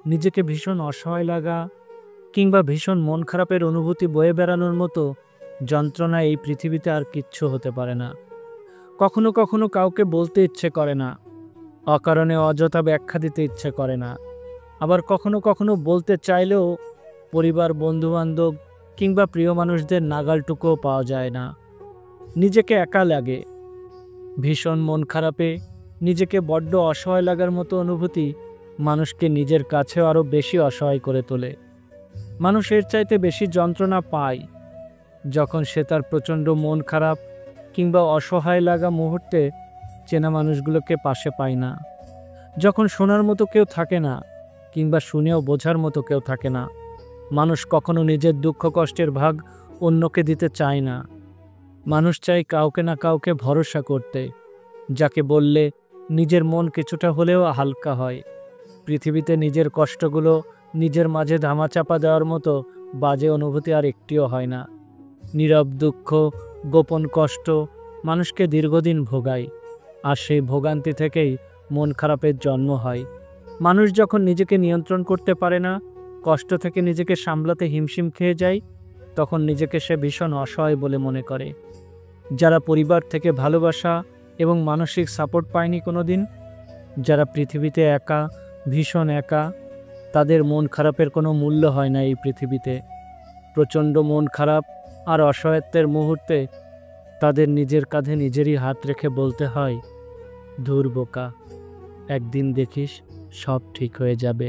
নিজেকে ভীষণ অসহায় লাগা কিংবা ভীষণ মন খারাপের অনুভূতি বয়ে বেড়ানোর মতো যন্ত্রণা এই পৃথিবীতে আর কিচ্ছু হতে পারে না। কখনো কখনো কাউকে বলতে ইচ্ছে করে না, অকারণে অযথা ব্যাখ্যা দিতে ইচ্ছে করে না। আবার কখনো কখনো বলতে চাইলেও পরিবার, বন্ধুবান্ধব কিংবা প্রিয় মানুষদের নাগালটুকুও পাওয়া যায় না। নিজেকে একা লাগে। ভীষণ মন খারাপে নিজেকে বড্ড অসহায় লাগার মতো অনুভূতি মানুষকে নিজের কাছেও আরও বেশি অসহায় করে তোলে। মানুষ এর চাইতে বেশি যন্ত্রণা পায় যখন সে তার প্রচণ্ড মন খারাপ কিংবা অসহায় লাগা মুহূর্তে চেনা মানুষগুলোকে পাশে পায় না, যখন শোনার মতো কেউ থাকে না কিংবা শুনেও বোঝার মতো কেউ থাকে না। মানুষ কখনো নিজের দুঃখ কষ্টের ভাগ অন্যকে দিতে চায় না। মানুষ চায় কাউকে না কাউকে ভরসা করতে, যাকে বললে নিজের মন কিছুটা হলেও হালকা হয়। পৃথিবীতে নিজের কষ্টগুলো নিজের মাঝে ধামাচাপা দেওয়ার মতো বাজে অনুভূতি আর একটিও হয় না। নীরব দুঃখ, গোপন কষ্ট মানুষকে দীর্ঘদিন ভোগায়, আর সেই ভোগান্তি থেকেই মন খারাপের জন্ম হয়। মানুষ যখন নিজেকে নিয়ন্ত্রণ করতে পারে না, কষ্ট থেকে নিজেকে সামলাতে হিমশিম খেয়ে যায়, তখন নিজেকে সে ভীষণ অসহায় বলে মনে করে। যারা পরিবার থেকে ভালোবাসা এবং মানসিক সাপোর্ট পায়নি কোনোদিন, যারা পৃথিবীতে একা, ভীষণ একা, তাদের মন খারাপের কোনো মূল্য হয় না এই পৃথিবীতে। প্রচণ্ড মন খারাপ আর অসহায়ত্বের মুহূর্তে তাদের নিজের কাঁধে নিজেরই হাত রেখে বলতে হয়, ধুর বোকা, একদিন দেখিস সব ঠিক হয়ে যাবে।